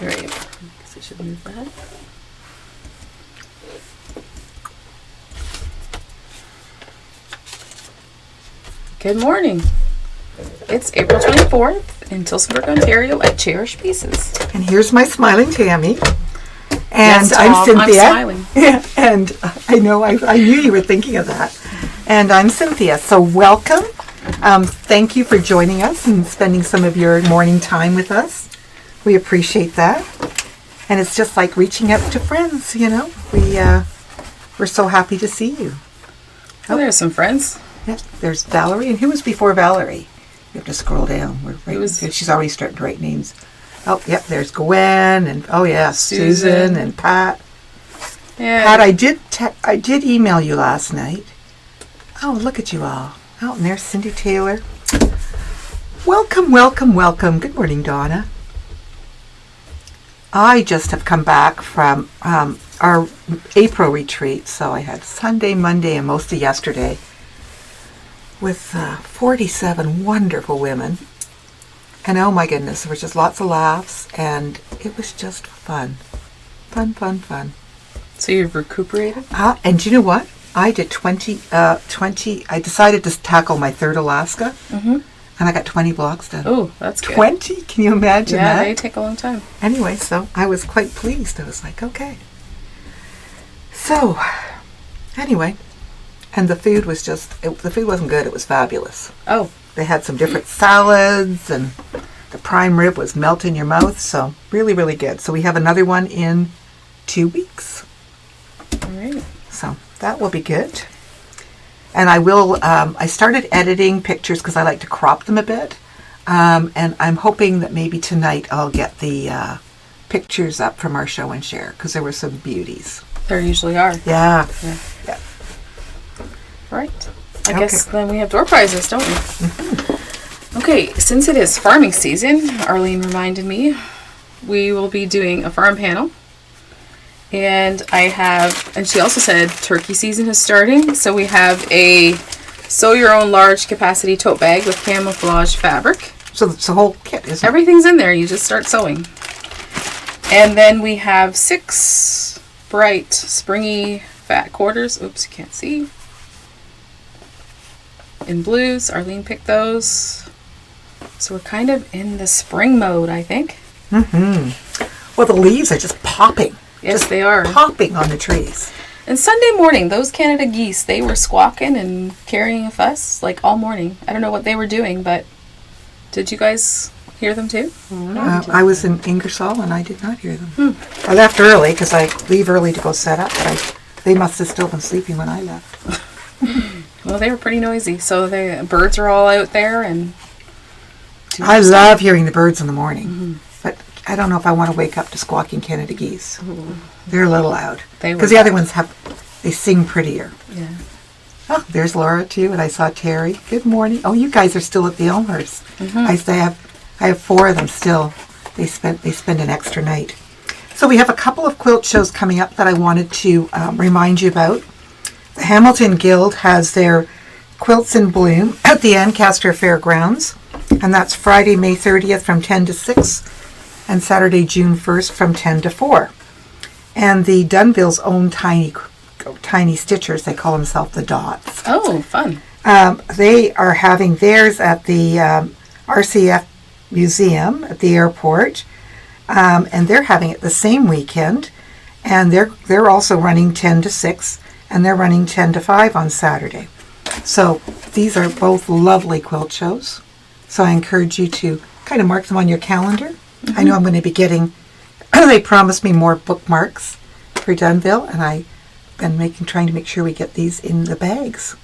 Right. I guess I should move that. Good morning. It's April 24th in Tillsonburg, Ontario at Cherished Pieces. And here's my smiling Tammy. And yes, I'm Cynthia. I'm smiling. Yeah, and I know I knew you were thinking of that. And I'm Cynthia. So welcome. Thank you for joining us and spending some of your morning time with us. We appreciate that. And it's just like reaching out to friends, you know. We're so happy to see you. Oh, there's some friends. Yeah, there's Valerie. And who was before Valerie? You have to scroll down. She's already starting to write names. Oh, yep, there's Gwen and Susan and Pat. Yeah. Pat, I did email you last night. Oh, look at you all. Oh, and there's Cindy Taylor. Welcome, welcome, welcome. Good morning, Donna. I just have come back from our April retreat, so I had Sunday, Monday, and most of yesterday with 47 wonderful women. And oh my goodness, there was just lots of laughs, and it was just fun. Fun. So you've recuperated? And do you know what? I did 20, I decided to tackle my third Alaska, and I got 20 blocks done. Oh, that's good. 20? Can you imagine that? Yeah, they take a long time. Anyway, so I was quite pleased. I was like, okay. So, anyway, and the food was the food wasn't good. It was fabulous. Oh. They had some different salads, and the prime rib was melt in your mouth. So really, really good. So we have another one in 2 weeks. All right. So that will be good. And I will, I started editing pictures because I like to crop them a bit. And I'm hoping that maybe tonight I'll get the pictures up from our show and share, because there were some beauties. There usually are. Yeah. Right. I guess then we have door prizes, don't we? Mm-hmm. Okay, since it is farming season, Arlene reminded me, we will be doing a farm panel. And she also said turkey season is starting. So we have a sew your own large capacity tote bag with camouflage fabric. So it's a whole kit, isn't it? Everything's in there. You just start sewing. And then we have 6 bright, springy fat quarters. Oops, you can't see. In blues. Arlene picked those. So we're kind of in the spring mode, I think. Mm-hmm. Well, the leaves are just popping. Yes, just they are. Popping on the trees. And Sunday morning, those Canada geese, they were squawking and carrying a fuss like all morning. I don't know what they were doing, but did you guys hear them too? I was in Ingersoll and I did not hear them. I left early because I leave early to go set up, but they must have still been sleeping when I left. Well, they were pretty noisy. So the birds are all out there, and I love hearing the birds in the morning, but I don't know if I want to wake up to squawking Canada geese. They're a little loud because the other ones they sing prettier. Yeah. Oh, there's Laura too, and I saw Terry. Good morning. Oh, you guys are still at the Elmhurst. I have 4 of them still. They spend an extra night. So we have a couple of quilt shows coming up that I wanted to remind you about. The Hamilton Guild has their Quilts in Bloom at the Ancaster Fairgrounds, and that's Friday, May 30th from 10 to 6, and Saturday, June 1st from 10 to 4. And the Dunville's own tiny stitchers, they call themselves the Dots. Oh, fun. They are having theirs at the RCF Museum at the airport, and they're having it the same weekend, and they're also running 10 to 6, and they're running 10 to 5 on Saturday. So these are both lovely quilt shows. So I encourage you to kind of mark them on your calendar. I know I'm going to be getting, they promised me more bookmarks for Dunville, and I've been trying to make sure we get these in the bags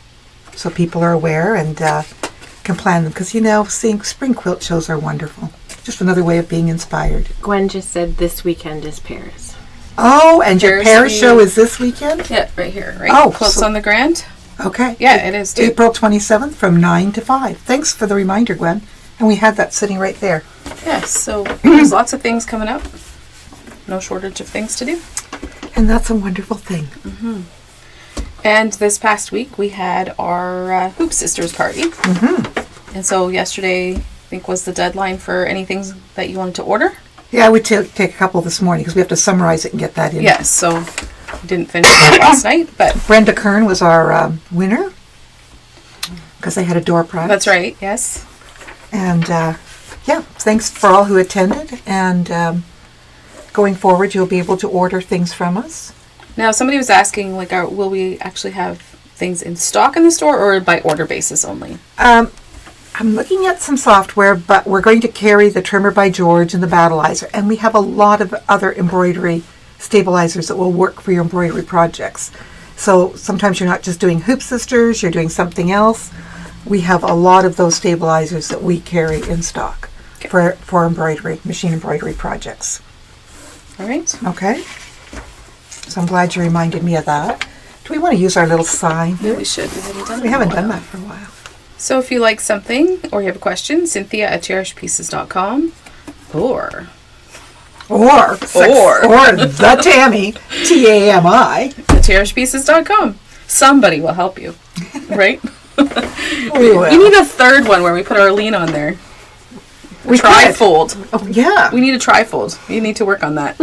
so people are aware and can plan them. Because, seeing spring quilt shows are wonderful. Just another way of being inspired. Gwen just said this weekend is Paris. Oh, and your Paris show is this weekend? Yeah, right here, right? Oh, Quilts on the Grand? Okay. Yeah, it is too. April 27th from 9 to 5. Thanks for the reminder, Gwen. And we had that sitting right there. Yes, so there's lots of things coming up. No shortage of things to do. And that's a wonderful thing. And this past week, we had our Hoop Sisters party. And so yesterday, I think, was the deadline for anything that you wanted to order. Yeah, I would take a couple this morning because we have to summarize it and get that in. Yes, so didn't finish that last night, but Brenda Kern was our winner because they had a door prize. that's right. Yes. And yeah, thanks for all who attended. And going forward, you'll be able to order things from us. Now, somebody was asking, like, will we actually have things in stock in the store or by order basis only? I'm looking at some software, but we're going to carry the Trimmer by George and the Battleizer. And we have a lot of other embroidery stabilizers that will work for your embroidery projects. So sometimes you're not just doing Hoop Sisters, you're doing something else. We have a lot of those stabilizers that we carry in stock for embroidery, machine embroidery projects. All right. Okay. So I'm glad you reminded me of that. Do we want to use our little sign? Yeah, we should. We haven't done that for a while. So if you like something or you have a question, Cynthia@cherishedpieces.com or the Tammy, Tami, @cherishedpieces.com. Somebody will help you, right? we will. We need a third one where we put Arlene on there. We Trifold. Oh, yeah. We need a trifold. You need to work on that.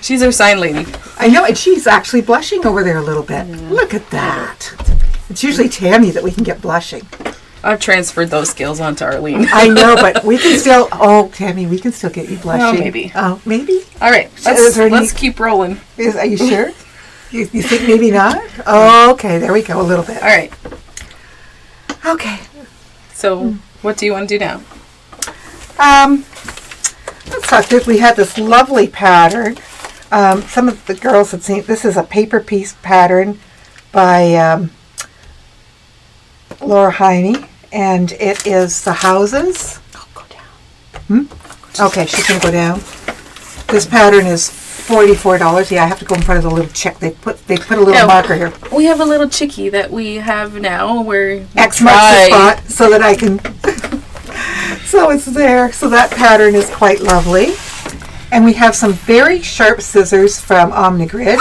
She's our sign lady. I know, and she's actually blushing over there a little bit. Yeah. Look at that. It's usually Tammy that we can get blushing. I've transferred those skills onto Arlene. I know, but we can still... Oh, Tammy, we can still get you blushing. Oh, maybe. Oh, maybe? All right. Let's keep rolling. Are you sure? You think maybe not? Oh, okay. There we go. A little bit. All right. Okay. So, what do you want to do now? Let's talk this. We had this lovely pattern. Some of the girls had seen... This is a paper piece pattern by Laura Heine. And it is the houses. Oh, go down. Okay, she's going to go down. This pattern is $44. Yeah, I have to go in front of the little check. They put a little marker here. We have a little chickie that we have now where X marks the spot so that I can... So it's there. So that pattern is quite lovely. And we have some very sharp scissors from Omnigrid.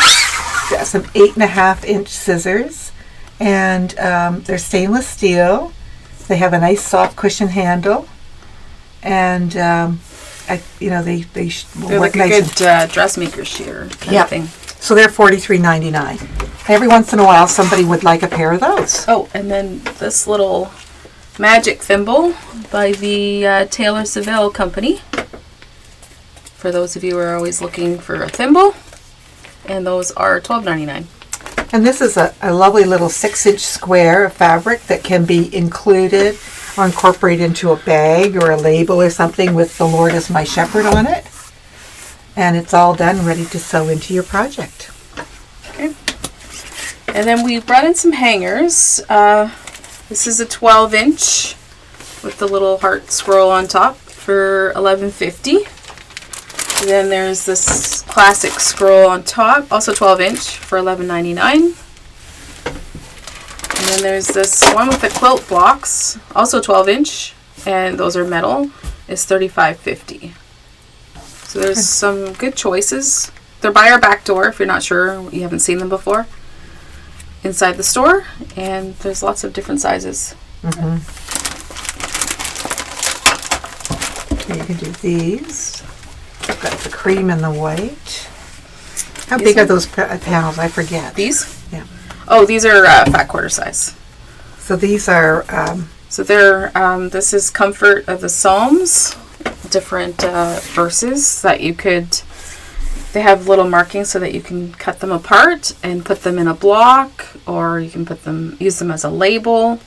Some 8.5-inch scissors. And they're stainless steel. They have a nice soft cushion handle. And... they're like a good dressmaker shear kind of thing. So they're $43.99. Every once in a while, somebody would like a pair of those. Oh, and then this little magic thimble by the Taylor Seville company. For those of you who are always looking for a thimble, and those are $12.99. And this is a lovely little 6-inch square of fabric that can be included or incorporate into a bag or a label or something with "The Lord is my shepherd" on it. And it's all done, ready to sew into your project. Okay. And then we brought in some hangers. This is a 12-inch with the little heart scroll on top for $11.50. Then there's this classic scroll on top, also 12-inch for $11.99. And then there's this one with the quilt blocks, also 12-inch, and those are metal. It's $35.50. So there's some good choices. They're by our back door if you're not sure, you haven't seen them before. Inside the store, and there's lots of different sizes. Mm-hmm. Okay, you can do these. I've got the cream and the white. How big are those panels? I forget. These? Yeah. Oh, these are fat quarter size. So these are... So they're, this is Comfort of the Psalms, different verses that you could, they have little markings so that you can cut them apart and put them in a block, or you can use them as a label.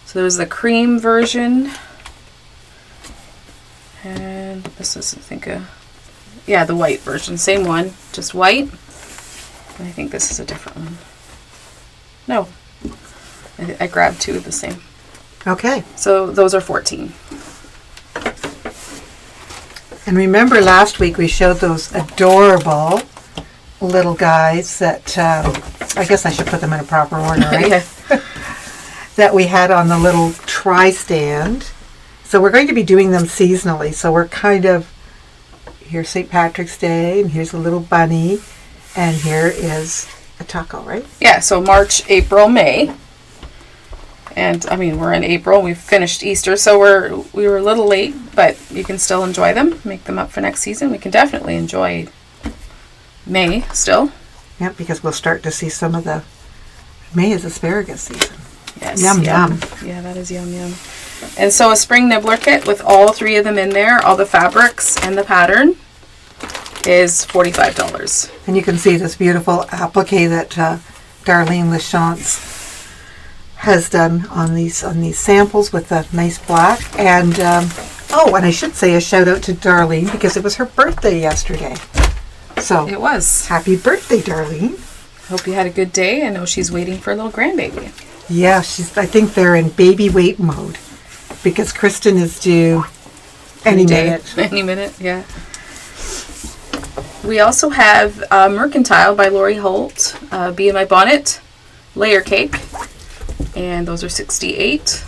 So there's the cream version. And this is, I think, the white version. Same one, just white. And I think this is a different one. No. I grabbed two of the same. Okay. So those are 14. And remember last week we showed those adorable little guys that, I guess I should put them in a proper order, right? Yeah. That we had on the little tri-stand. So we're going to be doing them seasonally. So we're kind of, here's St. Patrick's Day, and here's a little bunny, and here is a taco, right? Yeah, so March, April, May. And I mean, we're in April. We've finished Easter, so we were a little late, but you can still enjoy them. Make them up for next season. We can definitely enjoy May still. Yep, because we'll start to see some of the May is asparagus season. Yes. Yum, yum. Yeah, that is yum, yum. And so a spring nibbler kit with all 3 of them in there, all the fabrics and the pattern, is $45. And you can see this beautiful applique that Darlene Lachance has done on these samples with the nice black. And and I should say a shout out to Darlene because it was her birthday yesterday. So It was. happy birthday, Darlene. Hope you had a good day. I know she's waiting for a little grandbaby. Yeah, I think they're in baby weight mode because Kristen is due any minute. Any minute, yeah. We also have Mercantile by Lori Holt, Be in My Bonnet, layer cake, and those are $68.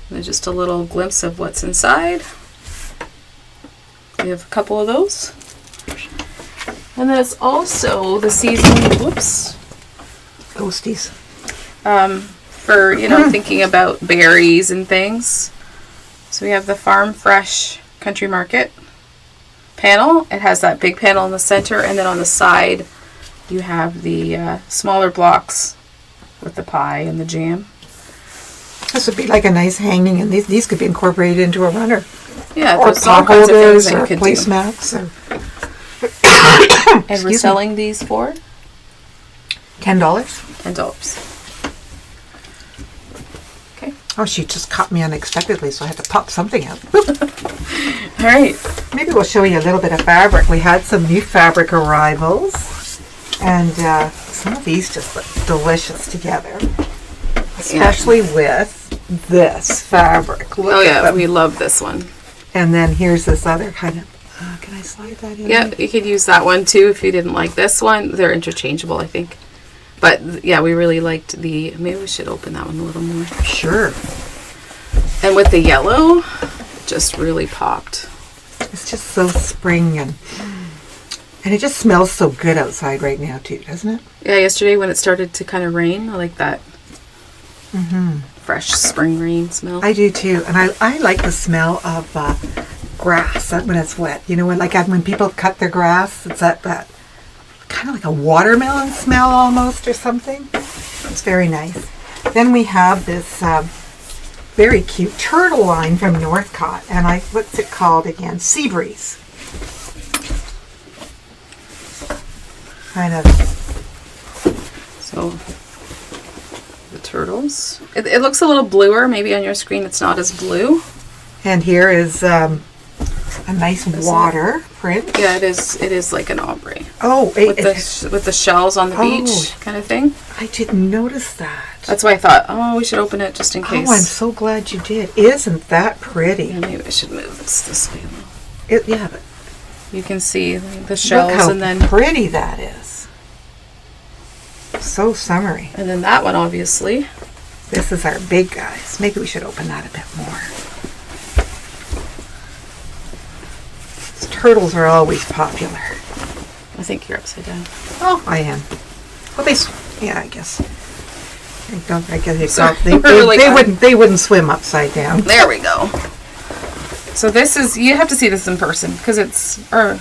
There's just a little glimpse of what's inside. We have a couple of those. And then it's also the season, Ghosties. For, thinking about berries and things. So we have the Farm Fresh Country Market panel. It has that big panel in the center, and then on the side you have the smaller blocks with the pie and the jam. This would be like a nice hanging, and these could be incorporated into a runner. Yeah, or there's all pot kinds of things holders, that you or could placemats. And we're Excuse me. selling these for $10. $10. Okay. Oh, she just caught me unexpectedly, so I had to pop something out. All right. Maybe we'll show you a little bit of fabric. We had some new fabric arrivals, and some of these just look delicious together, especially with this fabric. Look at them. We love this one. And then here's this other kind of. Can I slide that in? Yeah, you could use that one too if you didn't like this one. They're interchangeable, I think. But yeah, we really liked maybe we should open that one a little more. Sure. And with the yellow, just really popped. It's just so spring and it just smells so good outside right now too, doesn't it? Yeah, yesterday when it started to kind of rain, I like that fresh spring rain smell. I do too, and I like the smell of grass when it's wet. When people cut their grass, it's that kind of like a watermelon smell almost or something. It's very nice. Then we have this very cute turtle line from Northcott, and what's it called again? Sea Breeze. Kind of. So the turtles. It looks a little bluer. Maybe on your screen it's not as blue. And here is a nice water print. Yeah, it is like an ombre. Oh, with the shells on the beach kind of thing. I didn't notice that. That's why I thought, we should open it just in case. Oh, I'm so glad you did. Isn't that pretty? Yeah, maybe I should move this way a little. Yeah, but you can see the shells, look how and then pretty that is. So summery. And then that one, obviously. This is our big guys. Maybe we should open that a bit more. Turtles are always popular. I think you're upside down. Oh, I am. Well, I guess. They wouldn't swim upside down. There we go. So this is, you have to see this in person because it's, Do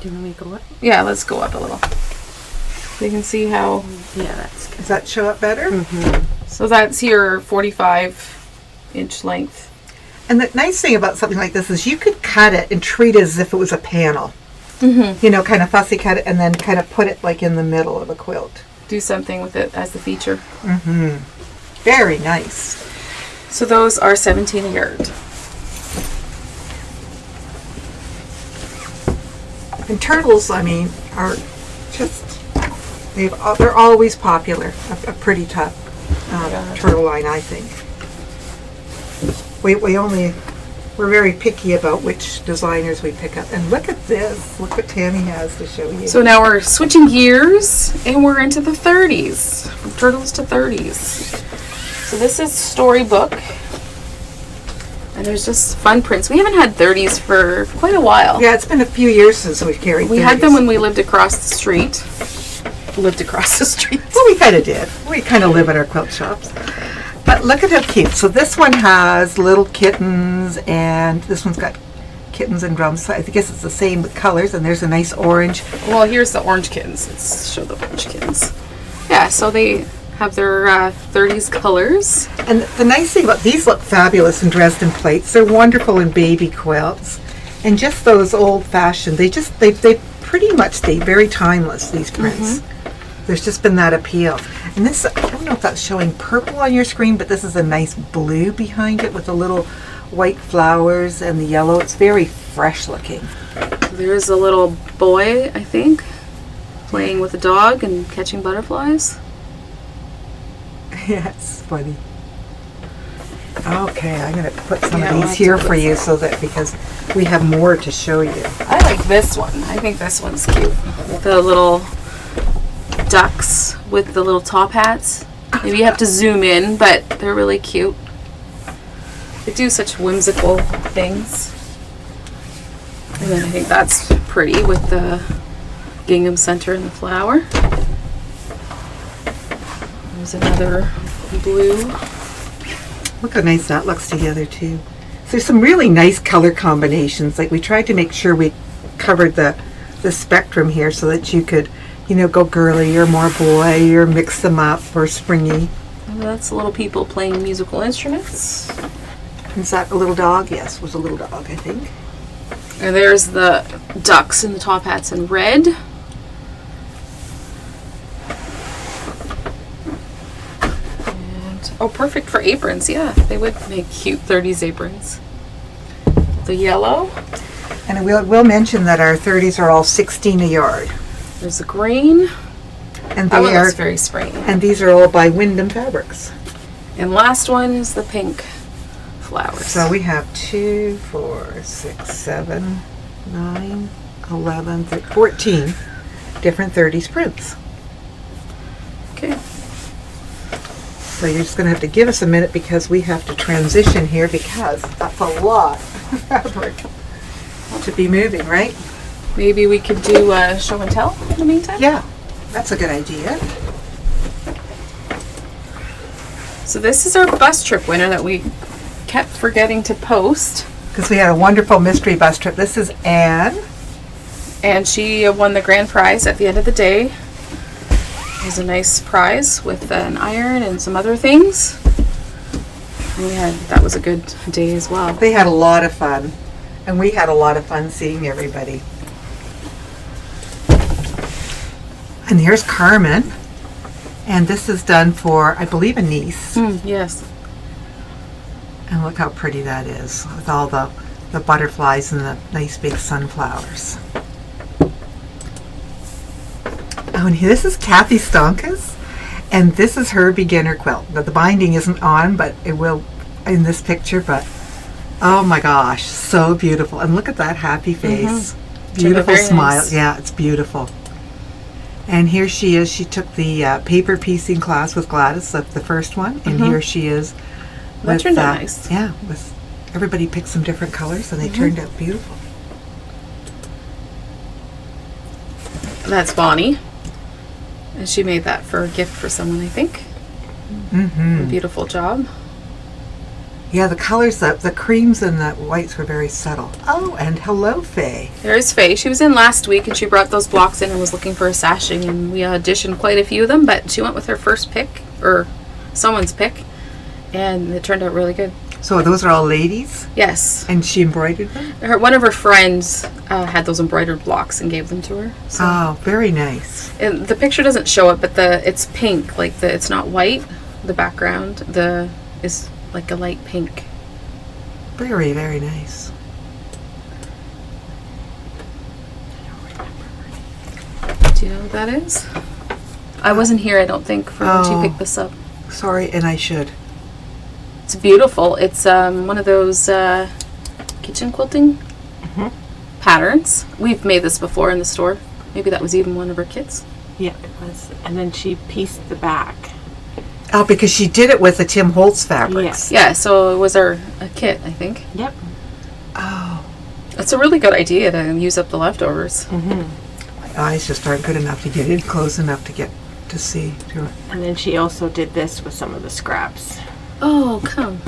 you want me to go up? yeah, let's go up a little. So you can see how, Yeah, that's good. Does that show up better? Mm-hmm. so that's your 45-inch length. And the nice thing about something like this is you could cut it and treat it as if it was a panel. Mm-hmm. Kind of fussy cut it and then kind of put it like in the middle of a quilt. Do something with it as the feature. Mm-hmm. Very nice. So those are $17 a yard. And turtles, are just, they're always popular. A pretty tough turtle line, I think. We're very picky about which designers we pick up. And look at this. Look what Tammy has to show you. So now we're switching gears and we're into the 30s. From turtles to 30s. So this is Storybook. And there's just fun prints. We haven't had 30s for quite a while. Yeah, it's been a few years since we've carried 30s. We had them when we lived across the street. Well, we kind of did. We kind of live at our quilt shops. But look at how cute. So this one has little kittens, and this one's got kittens and drums. So I guess it's the same with colors, and there's a nice orange. Well, here's the orange kittens. Let's show the orange kittens. Yeah, so they have their 30s colors. And the nice thing about these look fabulous in Dresden plates. They're wonderful in baby quilts. And just those old-fashioned, they pretty much stay very timeless, these prints. There's just been that appeal. And this, I don't know if that's showing purple on your screen, but this is a nice blue behind it with the little white flowers and the yellow. It's very fresh looking. There's a little boy, I think, playing with a dog and catching butterflies. Yeah, it's funny. Okay, I'm going to put some Yeah, of we'll these have to here put for you so that because we have more to show you. I like this one. I think this one's cute. The little ducks with the little top hats. Maybe you have to zoom in, but they're really cute. They do such whimsical things. And then I think that's pretty with the gingham center and the flower. There's another blue. Look how nice that looks together too. So there's some really nice color combinations. Like we tried to make sure we covered the spectrum here so that you could, you know, go girly or more boy or mix them up or springy. And that's little people playing musical instruments. Is that a little dog? Yes, it was a little dog, I think. And there's the ducks in the top hats in red. And, oh, perfect for aprons. Yeah, they would make cute 30s aprons. The yellow. And we'll mention that our 30s are all 16 a yard. There's the green. And That one they looks are, very springy. and these are all by Wyndham Fabrics. And last one is the pink flowers. So we have 2, 4, 6, 7, 9, 11, 14 different 30s prints. Okay. So you're just going to have to give us a minute because we have to transition here because that's a lot of fabric to be moving, right? Maybe we could do a show and tell in the meantime? Yeah, that's a good idea. So this is our bus trip winner that we kept forgetting to post. Because we had a wonderful mystery bus trip. This is Anne. And she won the grand prize at the end of the day. It was a nice prize with an iron and some other things. And that was a good day as well. They had a lot of fun. And we had a lot of fun seeing everybody. And here's Carmen. And this is done for, I believe, a niece. Yes. And look how pretty that is with all the butterflies and the nice big sunflowers. Oh, and this is Kathy Stonkas. And this is her beginner quilt. Now, the binding isn't on, but it will in this picture. But oh my gosh, so beautiful. And look at that happy face. Beautiful smile. Nice. Yeah, it's beautiful. And here she is. She took the paper piecing class with Gladys, the first one. And here she is. That turned out nice. Yeah, with everybody picked some different colors, and they turned out beautiful. That's Bonnie. And she made that for a gift for someone, I think. Beautiful job. Yeah, the colors, the creams and the whites were very subtle. Oh, and hello, Faye. There's Faye. She was in last week and she brought those blocks in and was looking for a sashing, and we auditioned quite a few of them, but she went with her first pick, or someone's pick, and it turned out really good. So those are all ladies? Yes. And she embroidered them? One of her friends had those embroidered blocks and gave them to her. So. Oh, very nice. And the picture doesn't show it, but it's pink. Like it's not white. The background is like a light pink. Very, very nice. Do you know what that is? I wasn't here, I don't think, for when she picked this up. Sorry, and I should. It's beautiful. It's one of those kitchen quilting patterns. We've made this before in the store. Maybe that was even one of her kits. Yeah, it was. And then she pieced the back. Oh, because she did it with the Tim Holtz fabrics. Yeah, so it was a kit, I think. Yep. Oh. It's a really good idea to use up the leftovers. My eyes just aren't good enough to get in close enough to get to see. And then she also did this with some of the scraps. Oh, come.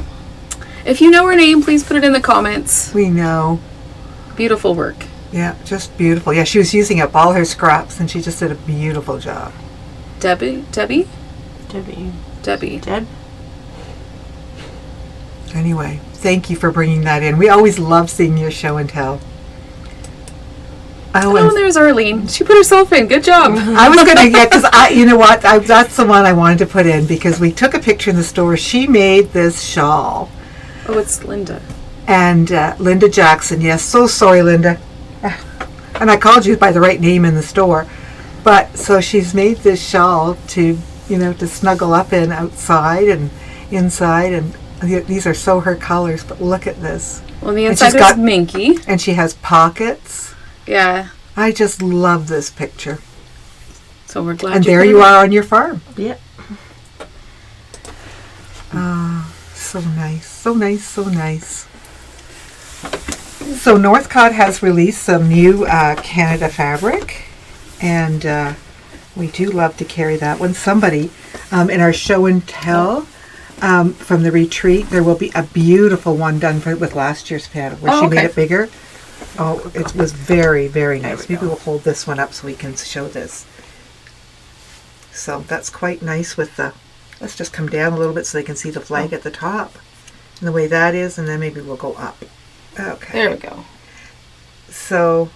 If you know her name, please put it in the comments. We know. Beautiful work. Yeah, just beautiful. Yeah, she was using up all her scraps, and she just did a beautiful job. Debbie? Debbie. Deb. Anyway, thank you for bringing that in. We always love seeing your show and tell. Oh, and there's Arlene. She put herself in. Good job. I was going to get, because you know what? That's the one I wanted to put in, because we took a picture in the store. She made this shawl. Oh, it's Linda. And Linda Jackson. Yes, so sorry, Linda. And I called you by the right name in the store. But so she's made this shawl to, to snuggle up in outside and inside. And these are so her colors. But look at this. Well, the inside is minky. And she has pockets. Yeah. I just love this picture. So we're glad. And there you are on your farm. Yep. So nice. So nice. So nice. So Northcott has released some new Canada fabric. And we do love to carry that one. Somebody in our show and tell from the retreat, there will be a beautiful one done with last year's panel where she made it bigger. Oh, it was very, very nice. Maybe we'll hold this one up so we can show this. So that's quite nice with the... Let's just come down a little bit so they can see the flag at the top. And the way that is, and then maybe we'll go up. Okay. There we go. So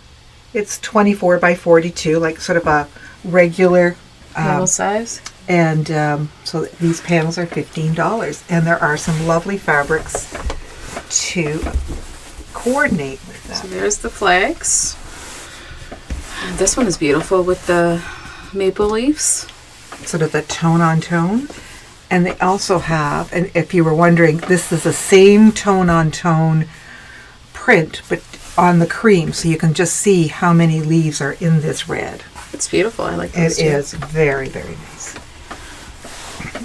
it's 24 by 42, like sort of a regular... panel size. And so these panels are $15. And there are some lovely fabrics to coordinate with that. So there's the flags. And this one is beautiful with the maple leaves. Sort of the tone on tone. And they also have, and if you were wondering, this is the same tone on tone print, but on the cream, so you can just see how many leaves are in this red. It's beautiful. I like this. It is very, very nice.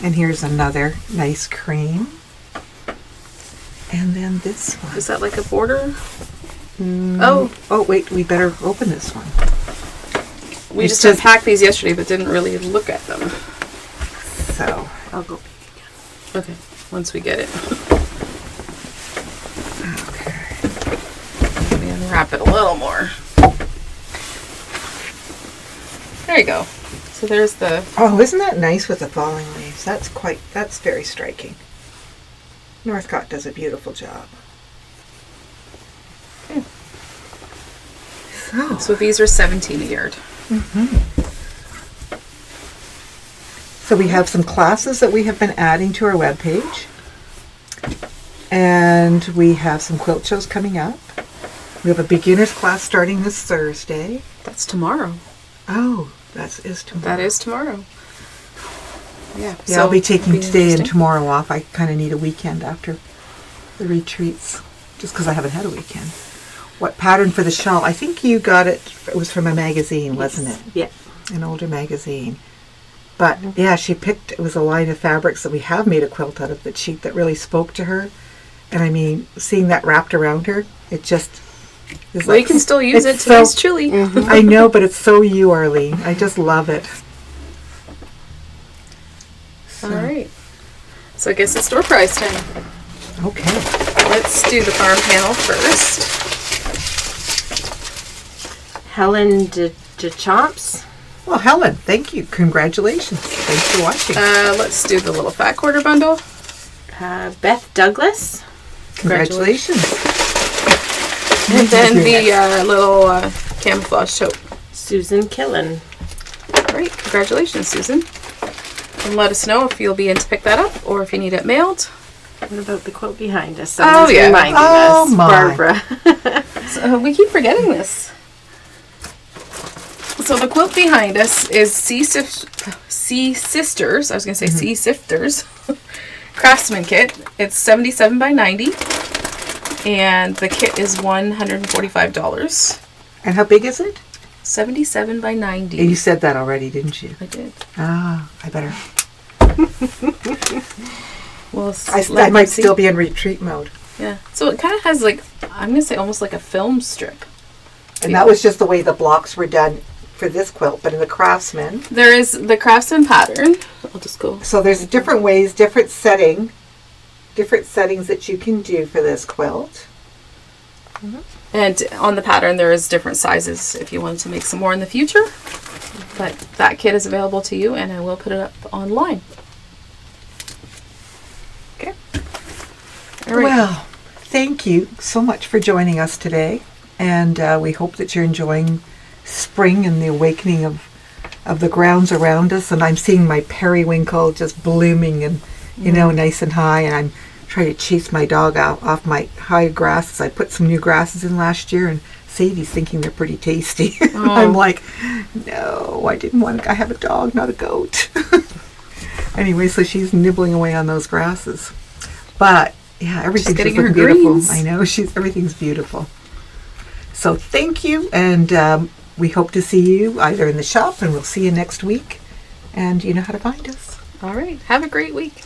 And here's another nice cream. And then this one. Is that like a border? Oh, wait, we better open this one. We just unpacked these yesterday, but didn't really look at them. So, I'll go. Okay, once we get it. Okay. Let me unwrap it a little more. There you go. So there's the... Oh, isn't that nice with the falling leaves? That's very striking. Northcott does a beautiful job. Okay. So these are $17 a yard. So we have some classes that we have been adding to our webpage. And we have some quilt shows coming up. We have a beginner's class starting this Thursday. That's tomorrow. Oh, that is tomorrow. That is tomorrow. Yeah. Yeah, I'll be taking today and tomorrow off. I kind of need a weekend after the retreats, just because I haven't had a weekend. What pattern for the shawl? I think you got it. It was from a magazine, wasn't it? Yeah. An older magazine. But yeah, she picked. It was a line of fabrics that we have made a quilt out of that really spoke to her. And I mean, seeing that wrapped around her, it just. Well, you can still use it. Today's chilly. I know, but it's so you, Arlene. I just love it. All right. So I guess it's door prize time. Okay. Let's do the farm panel first. Helen DeChamps. Well, Helen, thank you. Congratulations. Thanks for watching. Let's do the little fat quarter bundle. Beth Douglas. Congratulations. And then the little camouflage tote. Susan Killen. Great. Congratulations, Susan. And let us know if you'll be in to pick that up or if you need it mailed. What about the quote behind us? Oh, yeah. Reminding us. My. Barbara. So we keep forgetting this. So the quilt behind us is Sea Sisters. I was going to say Sea Sifters. Craftsman kit. It's 77 by 90. And the kit is $145. And how big is it? 77 by 90. You said that already, didn't you? I did. Ah, I better. Well, I might still be in retreat mode. Yeah. So it kind of has like, I'm going to say almost like a film strip. And that was just the way the blocks were done for this quilt, but in the Craftsman. There is the Craftsman pattern. I'll just go. So there's different ways, different setting different settings that you can do for this quilt. And on the pattern, there is different sizes if you wanted to make some more in the future. But that kit is available to you, and I will put it up online. Okay. All right. Well, thank you so much for joining us today. And we hope that you're enjoying spring and the awakening of the grounds around us. And I'm seeing my periwinkle just blooming and, nice and high. And I'm trying to chase my dog out off my high grasses. I put some new grasses in last year, and Sadie's thinking they're pretty tasty. I'm like, no, I have a dog, not a goat. Anyway, so she's nibbling away on those grasses. But yeah, everything's getting just looking her beautiful. greens. I know, everything's beautiful. So thank you, and we hope to see you either in the shop, and we'll see you next week. And you know how to find us. All right. Have a great week.